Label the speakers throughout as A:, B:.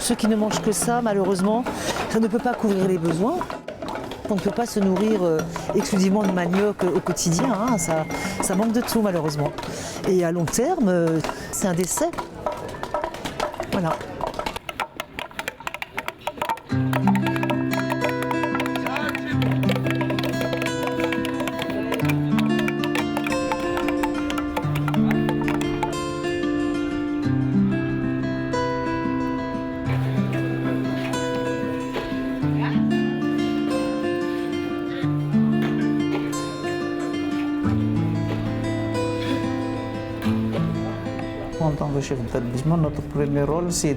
A: ceux qui ne mangent que ça, malheureusement, ça ne peut pas couvrir les besoins. On ne peut pas se nourrir exclusivement de manioc au quotidien, hein. Ça manque de tout malheureusement. Et à long terme, c'est un décès. Voilà.
B: En tant que chef d'établissement, notre premier rôle, c'est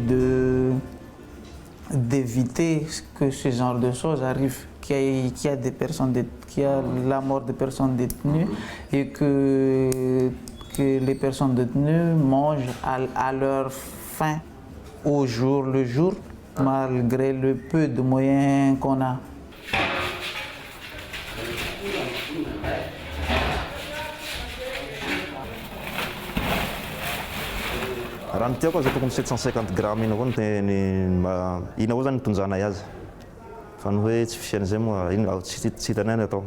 B: d'éviter que ce genre de choses arrivent, qu'il y a la mort de personnes détenues et que les personnes détenues mangent à leur faim au jour le jour, malgré le peu de moyens qu'on a.
C: Raha ny tiako aza tokony 750 grammes ina avao ina avao zany tonjana azy fa ny hoe tsy fisian'izay moa ino tsy hitanay atao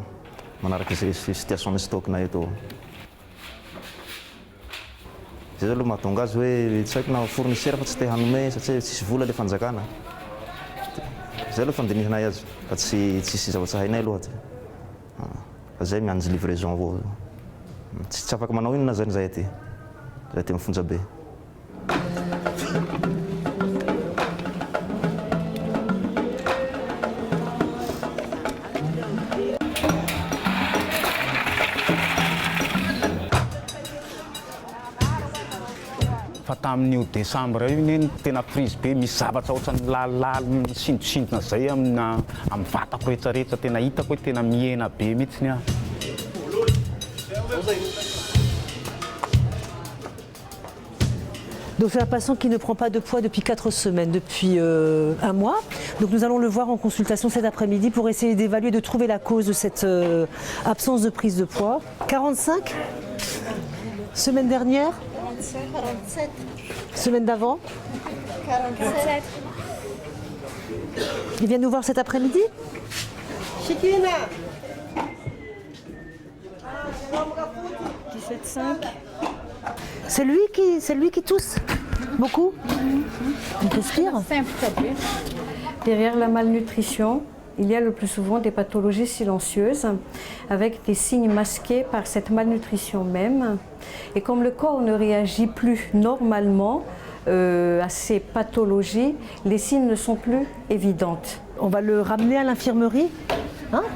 C: manaraka izay situation misy stocknay eto. Zay zao aloha mahatonga azy hoe tsy haiko na fournisseur fa tsy te hanome satria tsisy vola le fanjakana. Zay aloha fandinisanay azy fa tsisy zava-tsy hainay aloha ty. Fa zay miandry livraison avao. Tsy afaka manao inona zany zahay ty mifonja be.
D: Fa tamin'io décembre io ny tena prise be misy zavatra ohatrany lalala sindosindona zay amin'ny vatako rehetrarehetra tena hitako hoe tena miena be mihitsy ny
A: Donc c'est un patient qui ne prend pas de poids depuis 4 semaines, depuis un mois. Donc nous allons le voir en consultation cet après-midi pour essayer d'évaluer, de trouver la cause de cette absence de prise de poids. 45 ? Semaine dernière ?
E: 47.
A: Semaine d'avant ?
E: 47.
A: Il vient nous voir cet après-midi ?
E: Chiquina. 17,5.
A: C'est lui qui tousse beaucoup. Il respire.
F: Derrière la malnutrition, il y a le plus souvent des pathologies silencieuses avec des signes masqués par cette malnutrition même. Et comme le corps ne réagit plus normalement à ces pathologies, les signes ne sont plus évidentes.
A: On va le ramener à l'infirmerie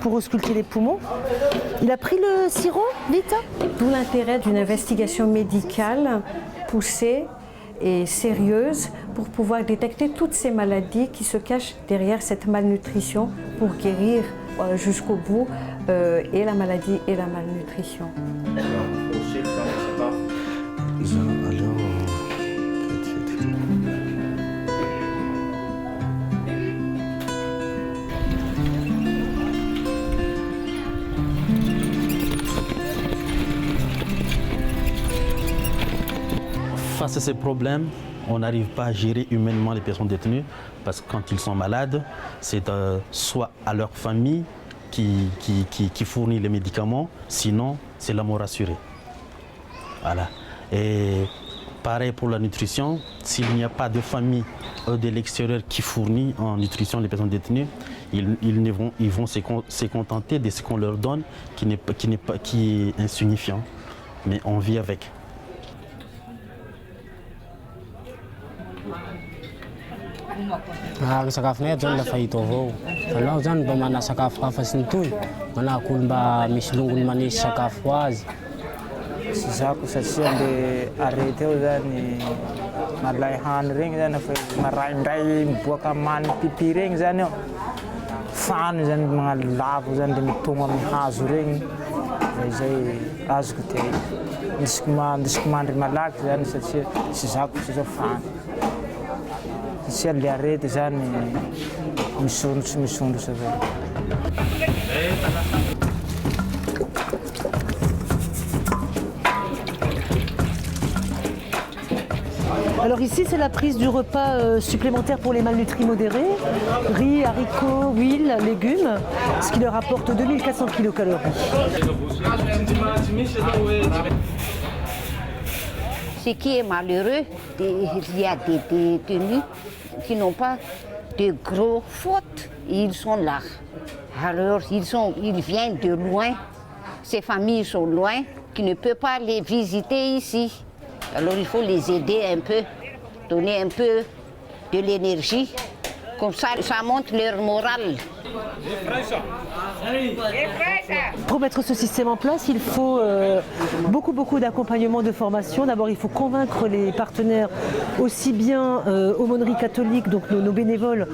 A: pour ausculter les poumons. Il a pris le sirop, vite.
F: D'où l'intérêt d'une investigation médicale poussée et sérieuse pour pouvoir détecter toutes ces maladies qui se cachent derrière cette malnutrition pour guérir jusqu'au bout et la maladie et la malnutrition.
G: Face à ces problèmes, on n'arrive pas à gérer humainement les personnes détenues parce que quand ils sont malades, c'est soit à leur famille qui fournit les médicaments, sinon c'est la mort assurée. Voilà. Et pareil pour la nutrition, s'il n'y a pas de famille de l'extérieur qui fournit en nutrition les personnes détenues, ils vont se contenter de ce qu'on leur donne qui est insignifiant, mais on vit avec.
H: Sakafonay zany lafa hita avao. Alao zany mba mana sakafo hafa sy ny toy. Manahaka olo mba misy longony manisy sakafo azy.
B: Sy zako satria le arety eo zany malay hany regny zany fa maraindray miboaka many pipi regny zany eo. Fany zany mga lavo zany le mitonga amin'ny hazo regny. Zay azoko te ndisiko mandry malaky zany satria sy zako satria fany. Satria le arety zany misondrotsy avao.
A: Alors ici, c'est la prise du repas supplémentaire pour les malnutris modérés. Riz, haricots, huile, légumes, ce qui leur apporte 2400 kcal.
I: Ce qui est malheureux, il y a des détenus qui n'ont pas de gros fautes. Ils sont là. Alors, ils viennent de loin. Ces familles sont loin, qui ne peuvent pas les visiter ici. Alors, il faut les aider un peu, donner un peu de l'énergie. Comme ça monte leur morale.
A: Pour mettre ce système en place, il faut beaucoup d'accompagnement, de formation. D'abord, il faut convaincre les partenaires, aussi bien aumônerie catholique, donc nos bénévoles,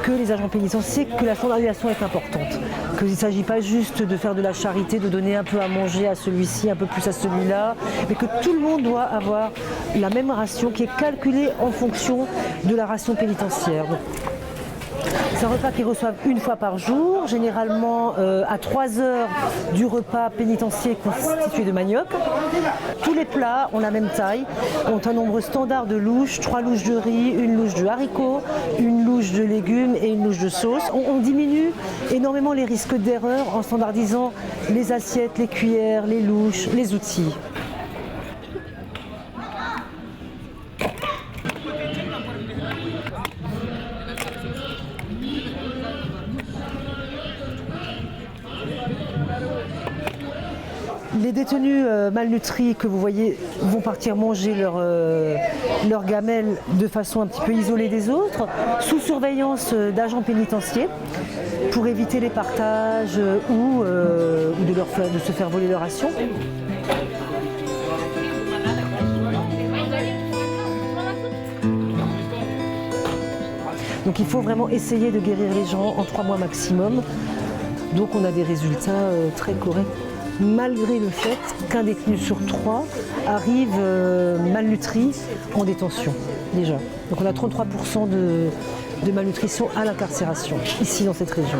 A: que les agents pénitentiaires, que la standardisation est importante. Qu'il ne s'agit pas juste de faire de la charité, de donner un peu à manger à celui-ci, un peu plus à celui-là, mais que tout le monde doit avoir la même ration qui est calculée en fonction de la ration pénitentiaire. C'est un repas qu'ils reçoivent une fois par jour, généralement à 3 heures du repas pénitentiaire constitué de manioc. Tous les plats ont la même taille, ont un nombre standard de louches, 3 louches de riz, une louche de haricots, une louche de légumes et une louche de sauce. On diminue énormément les risques d'erreur en standardisant les assiettes, les cuillères, les louches, les outils. Les détenus malnutris que vous voyez vont partir manger leur gamelle de façon un petit peu isolée des autres, sous surveillance d'agents pénitentiaires, pour éviter les partages ou de se faire voler leur ration. Donc il faut vraiment essayer de guérir les gens en 3 mois maximum. Donc on a des résultats très corrects, malgré le fait qu'un détenu sur 3 arrive malnutri en détention déjà. Donc on a 33% de malnutrition à l'incarcération, ici dans cette région.